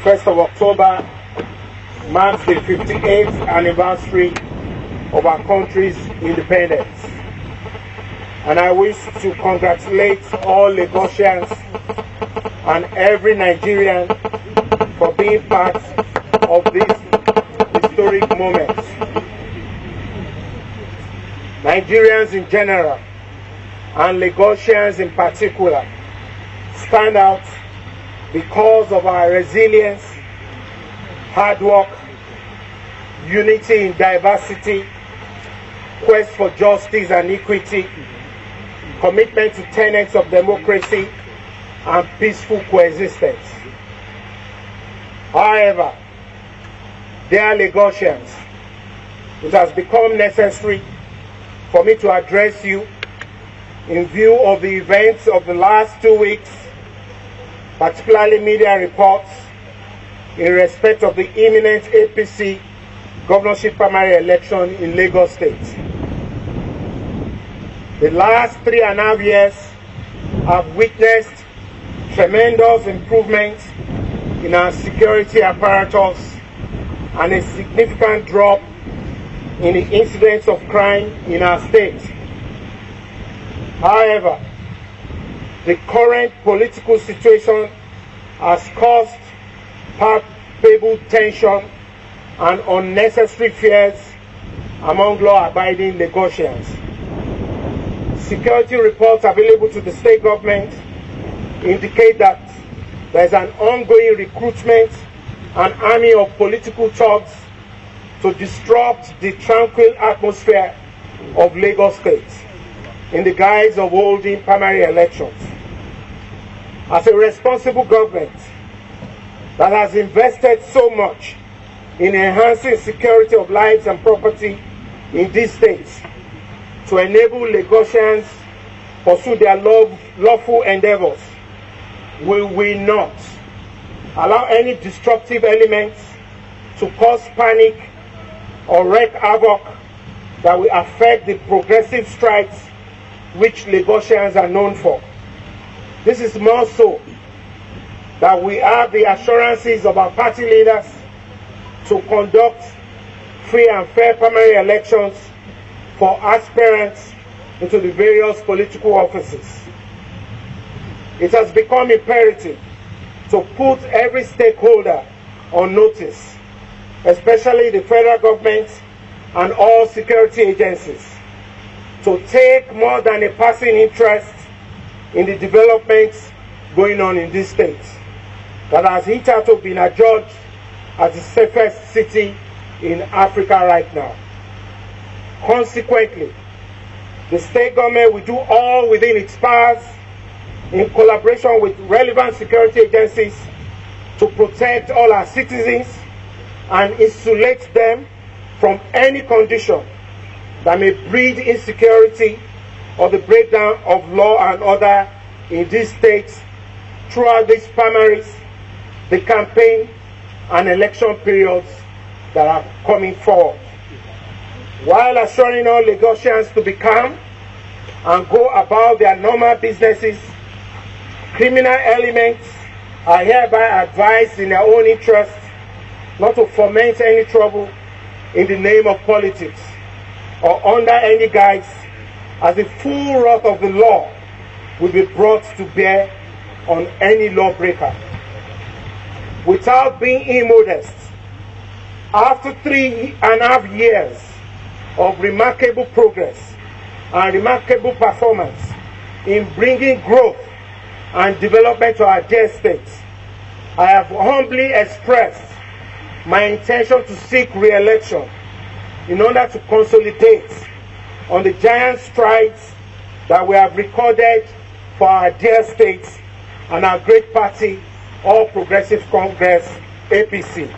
1st of October marks the 58th anniversary of our country's independence. And I wish to congratulate all Lagosians and every Nigerian for being part of this historic moment. Nigerians in general and Lagosians in particular stand out because of our resilience, hard work, unity in diversity, quest for justice and equity, commitment to tenets of democracy and peaceful coexistence. However, dear Lagosians, it has become necessary for me to address you in view of the events of the last 2 weeks, particularly media reports in respect of the imminent APC governorship primary election in Lagos State. The last 3.5 years have witnessed tremendous improvement in our security apparatus and a significant drop in the incidence of crime in our state. However, the current political situation has caused palpable tension and unnecessary fears among law-abiding Lagosians. Security reports available to the state government indicate that there is an ongoing recruitment and army of political thugs to disrupt the tranquil atmosphere of Lagos State in the guise of holding primary elections. As a responsible government that has invested so much in enhancing security of lives and property in these states to enable Lagosians pursue their lawful endeavors, we will not allow any disruptive elements to cause panic or wreak havoc that will affect the progressive strides which Lagosians are known for. This is more so that we have the assurances of our party leaders to conduct free and fair primary elections for aspirants into the various political offices. It has become imperative to put every stakeholder on notice, especially the federal government and all security agencies, to take more than a passing interest in the developments going on in this state that has hitherto been adjudged as the safest city in Africa right now. Consequently, the state government will do all within its powers in collaboration with relevant security agencies to protect all our citizens and insulate them from any condition that may breed insecurity or the breakdown of law and order in these states throughout these primaries, the campaign and election periods that are coming forward. While assuring all Lagosians to be calm and go about their normal businesses, criminal elements are hereby advised in their own interest not to foment any trouble in the name of politics or under any guise, as the full wrath of the law will be brought to bear on any lawbreaker. Without being immodest, after 3.5 years of remarkable progress and remarkable performance in bringing growth and development to our dear states, I have humbly expressed my intention to seek re-election in order to consolidate on the giant strides that we have recorded for our dear states and our great party, All Progressive Congress, APC.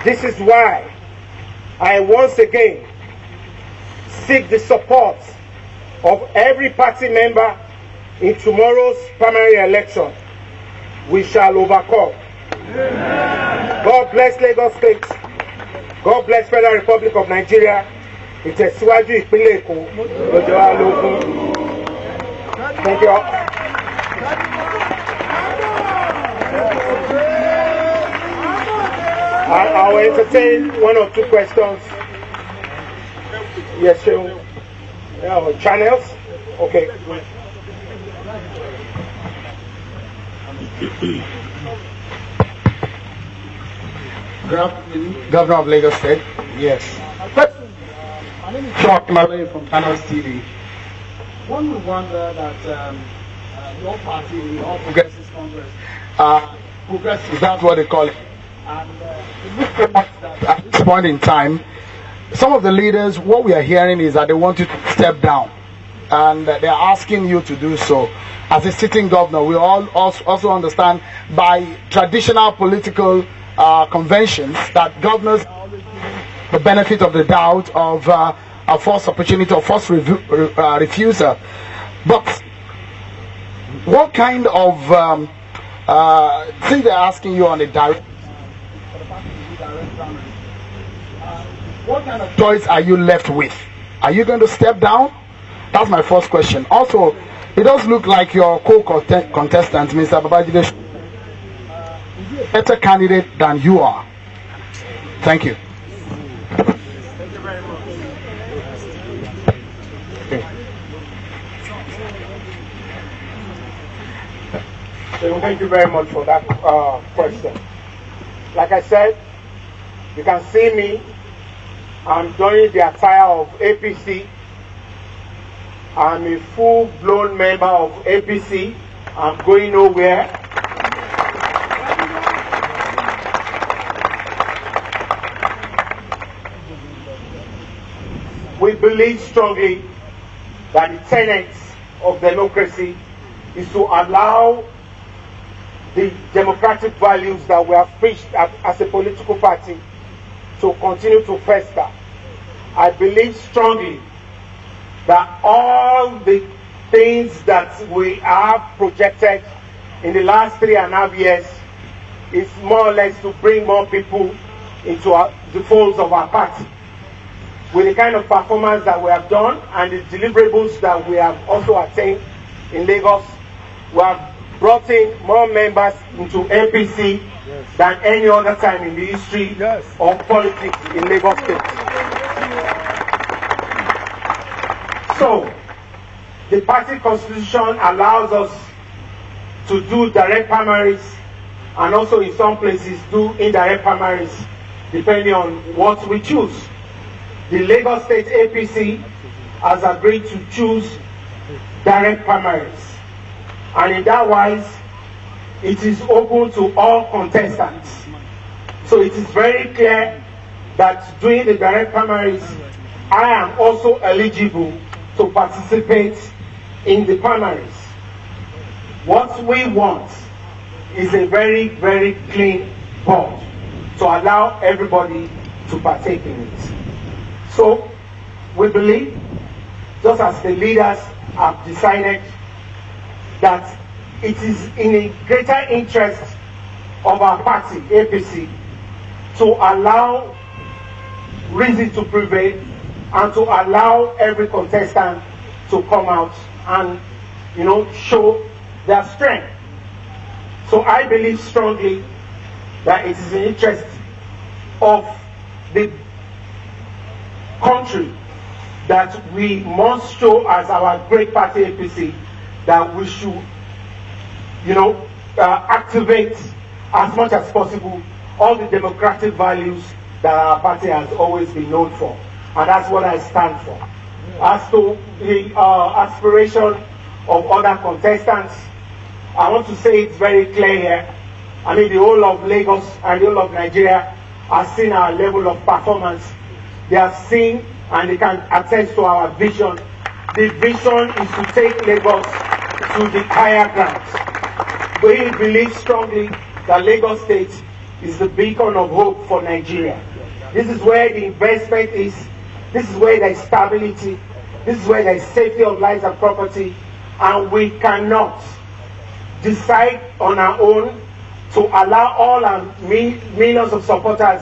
This is why I once again seek the support of every party member in tomorrow's primary election. We shall overcome. Amen. God bless Lagos State. God bless Federal Republic of Nigeria. ìtẹ̀síwájú ìpínlẹ̀ Èkó lọ́jọ́ wa lógún. Thank you all. I'll entertain one or two questions. Yes, sure. Channels? Okay. Governor of Lagos State. Yes. My name is Chuck Malay from Channels TV. One would wonder that your party, the All Progressives Congress, progressives, that's what they call it. And it looks like that at this point in time, some of the leaders, what we are hearing is that they want you to step down. And they are asking you to do so. As a sitting governor, we all also understand by traditional political conventions that governors are always given the benefit of the doubt of a first opportunity or first refusal. But what kind of since they're asking you on a direct what kind of choice are you left with? Are you going to step down? That's my first question. Also, it does look like your co-contestant, Mr. Babajide, is a better candidate than you are. Thank you. Thank you very much. Okay. So thank you very much for that question. Like I said, you can see me. I'm joining the attire of APC. I'm a full-blown member of APC. I'm going nowhere. We believe strongly that the tenets of democracy is to allow the democratic values that we have preached as a political party to continue to fester. I believe strongly that all the things that we have projected in the last 3.5 years is more or less to bring more people into the folds of our party. With the kind of performance that we have done and the deliverables that we have also attained in Lagos, we have brought in more members into APC than any other time in the history of politics in Lagos State. So, the party constitution allows us to do direct primaries and also in some places do indirect primaries depending on what we choose. The Lagos State APC has agreed to choose direct primaries. And in that wise, it is open to all contestants. So it is very clear that during the direct primaries, I am also eligible to participate in the primaries. What we want is a very, very clean board to allow everybody to partake in it. So we believe, just as the leaders have decided, that it is in a greater interest of our party, APC, to allow reason to prevail and to allow every contestant to come out and, show their strength. So I believe strongly that it is in the interest of the country that we must show as our great party APC that we should, activate as much as possible all the democratic values that our party has always been known for. And that's what I stand for. As to the aspiration of other contestants, I want to say it's very clear here. I mean, the whole of Lagos and the whole of Nigeria has seen our level of performance. They have seen and they can attest to our vision. The vision is to take Lagos to the higher grounds. We believe strongly that Lagos State is the beacon of hope for Nigeria. This is where the investment is. This is where there is stability. This is where there is safety of lives and property. And we cannot decide on our own to allow all our millions of supporters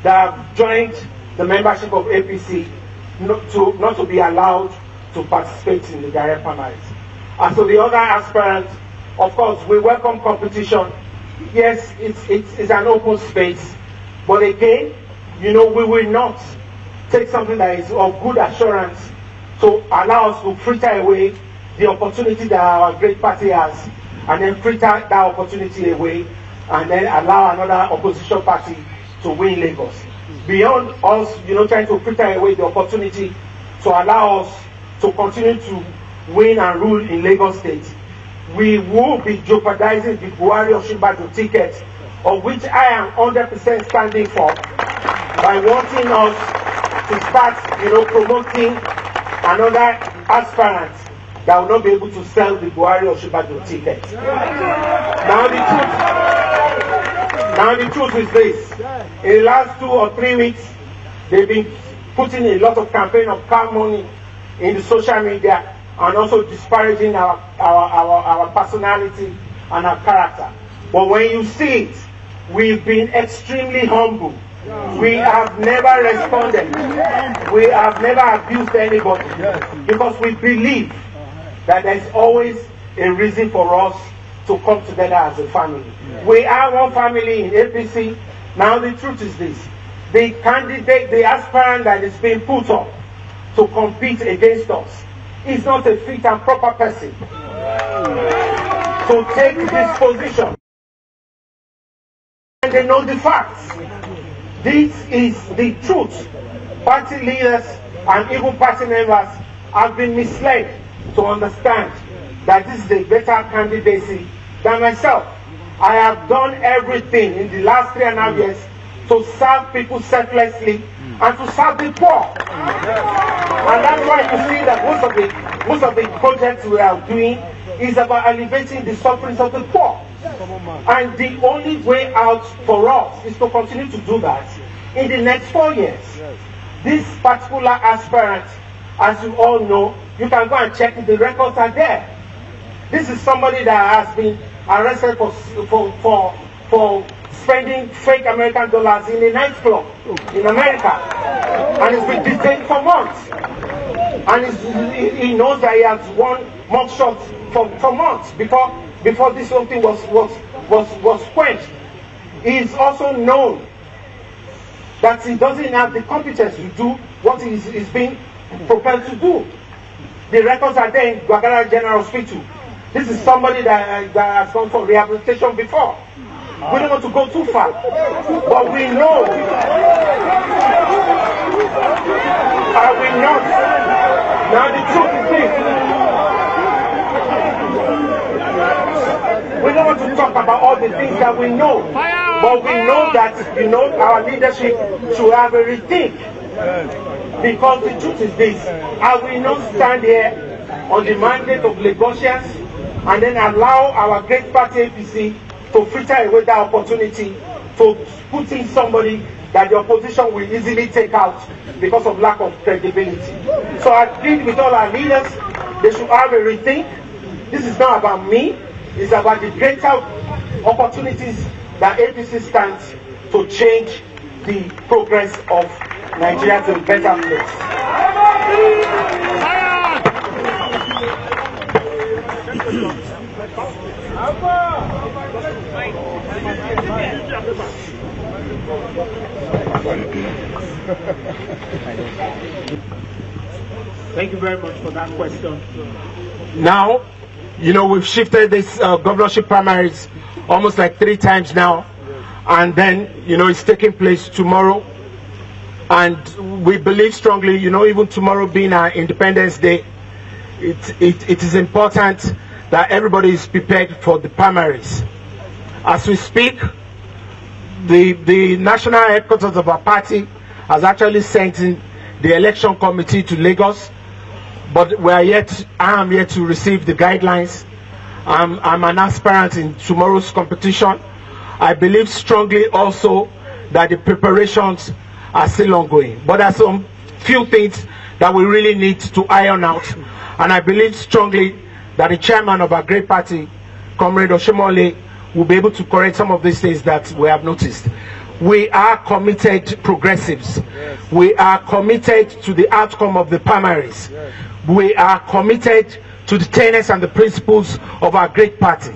that have joined the membership of APC not to be allowed to participate in the direct primaries. As to the other aspirants, of course, we welcome competition. Yes, it's an open space, but again, we will not take something that is of good assurance to allow us to fritter away the opportunity that our great party has, and then fritter that opportunity away, and then allow another opposition party to win Lagos. Beyond us, trying to fritter away the opportunity to allow us to continue to win and rule in Lagos State, we will be jeopardizing the Buhari Osinbajo ticket, of which I am 100% standing for, by wanting us to start, promoting another aspirant that will not be able to sell the Buhari Osinbajo ticket. Now the truth is this: in the last 2 or 3 weeks, they've been putting a lot of campaign of car money in the social media, and also disparaging our personality and our character. But when you see it, we've been extremely humble. We have never responded. We have never abused anybody, because we believe that there's always a reason for us to come together as a family. We are one family in APC. Now the truth is this: the candidate, the aspirant that is being put up to compete against us, is not a fit and proper person to take this position. And they know the facts. This is the truth. Party leaders and even party members have been misled to understand that this is a better candidacy than myself. I have done everything in the last 3.5 years to serve people selflessly and to serve the poor. And that's why you see that most of the projects we are doing is about alleviating the sufferings of the poor. And the only way out for us is to continue to do that in the next 4 years. This particular aspirant, as you all know, you can go and check it, the records are there. This is somebody that has been arrested for spending fake American dollars in a nightclub in America, and he's been detained for months. And he knows that he has won mugshots for months before this whole thing was quenched. He is also known that he doesn't have the competence to do what he is being propelled to do. The records are there in Gwagwalada General Hospital. This is somebody that has gone for rehabilitation before. We don't want to go too far, but we know. I will not. Now the truth is this: we don't want to talk about all the things that we know, but we know that our leadership should have a rethink. Because the truth is this: I will not stand here on the mandate of Lagosians and then allow our great party APC to fritter away that opportunity to put in somebody that the opposition will easily take out because of lack of credibility. So I plead with all our leaders, they should have a rethink. This is not about me, it's about the greater opportunities that APC stands to change the progress of Nigeria to a better place. Thank you very much for that question. Now, we've shifted this governorship primaries almost like 3 times now, and then, it's taking place tomorrow. And we believe strongly, even tomorrow being our Independence Day, it is important that everybody is prepared for the primaries. As we speak, the national headquarters of our party has actually sent in the election committee to Lagos, but I am yet to receive the guidelines. I'm an aspirant in tomorrow's competition. I believe strongly also that the preparations are still ongoing, but there are some few things that we really need to iron out, and I believe strongly that the chairman of our great party, Comrade Oshomole, will be able to correct some of these things that we have noticed. we are committed progressives. Yes. We are committed to the outcome of the primaries. Yes. We are committed to the tenets and the principles of our great party.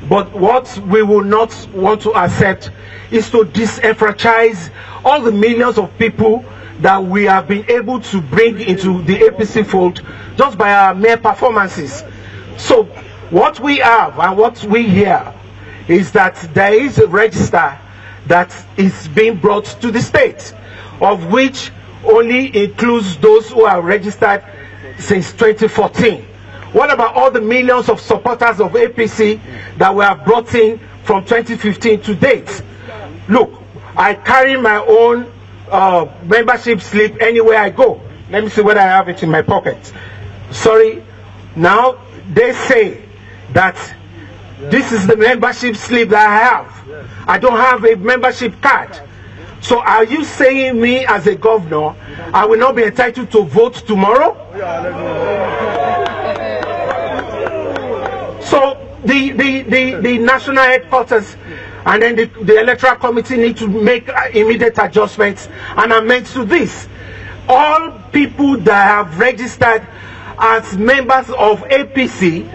But what we will not want to accept is to disenfranchise all the millions of people that we have been able to bring into the APC fold just by our mere performances. So what we have and what we hear is that there is a register that is being brought to the state, of which only includes those who are registered since 2014. What about all the millions of supporters of APC that we have brought in from 2015 to date? Look, I carry my own membership slip anywhere I go. Let me see whether I have it in my pocket. Sorry, now they say that this is the membership slip that I have. I don't have a membership card. So are you saying me as a governor, I will not be entitled to vote tomorrow? So the national headquarters and then the electoral committee need to make immediate adjustments and amendments to this. All people that have registered as members of APC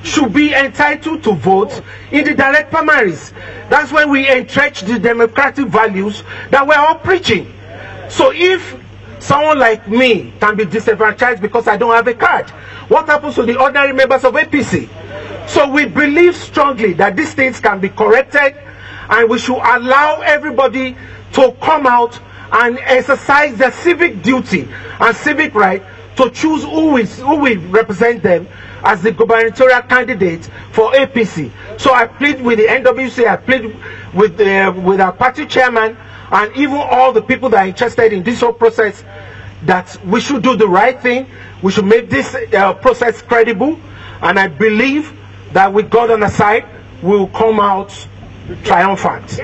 should be entitled to vote in the direct primaries. That's when we entrench the democratic values that we're all preaching. So if someone like me can be disenfranchised because I don't have a card, what happens to the ordinary members of APC? So we believe strongly that these things can be corrected, and we should allow everybody to come out and exercise their civic duty and civic right to choose who will represent them as the gubernatorial candidate for APC. So I plead with the NWC, I plead with our party chairman, and even all the people that are interested in this whole process, that we should do the right thing. We should make this process credible, and I believe that with God on our side, we will come out triumphant.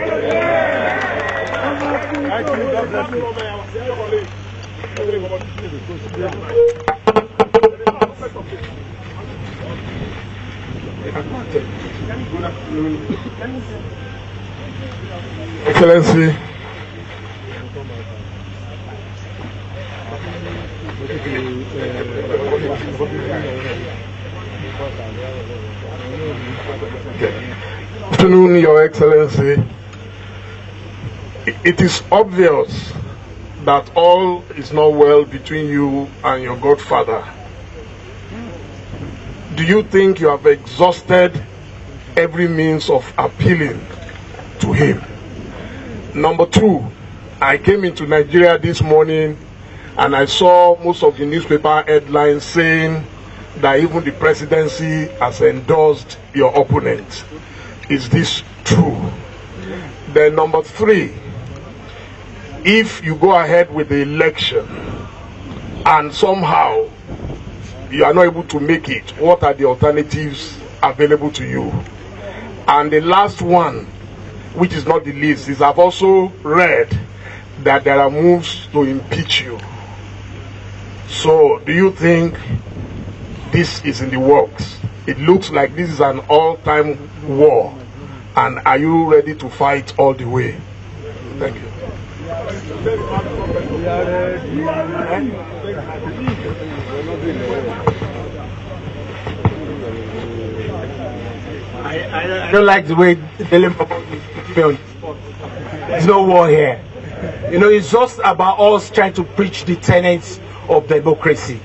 Excellency, afternoon, Your Excellency. It is obvious that all is not well between you and your godfather. Do you think you have exhausted every means of appealing to him? Number two, I came into Nigeria this morning and I saw most of the newspaper headlines saying that even the presidency has endorsed your opponent. Is this true? Then number three, if you go ahead with the election and somehow you are not able to make it, what are the alternatives available to you? And the last one, which is not the least, is I've also read that there are moves to impeach you. So do you think this is in the works? It looks like this is an all-time war. And are you ready to fight all the way? Thank you. I don't like the way there's no war here. You know, it's just about us trying to preach the tenets of democracy.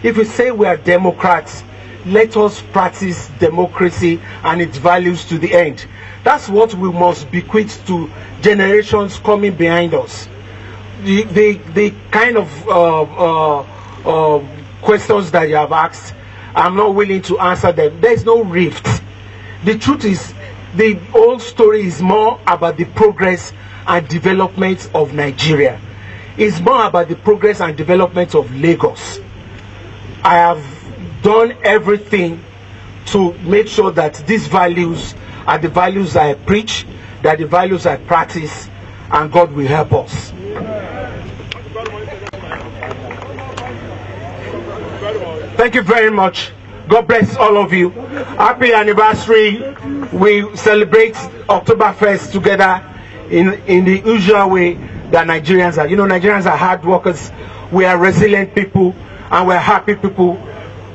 If we say we are Democrats, let us practice democracy and its values to the end. That's what we must bequeath to generations coming behind us. The kind of questions that you have asked, I'm not willing to answer them. There is no rift. The truth is, the whole story is more about the progress and development of Nigeria. It's more about the progress and development of Lagos. I have done everything to make sure that these values are the values I preach, that the values I practice, and God will help us. Thank you very much. God bless all of you. Happy anniversary. We celebrate October 1st together in the usual way that Nigerians are. You know, Nigerians are hard workers. We are resilient people, and we're happy people.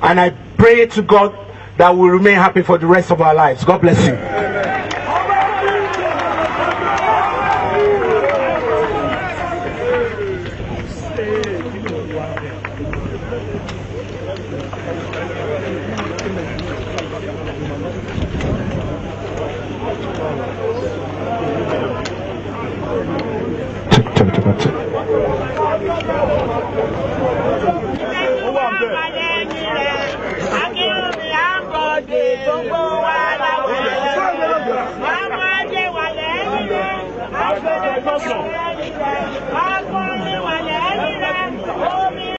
And I pray to God that we'll remain happy for the rest of our lives. God bless you.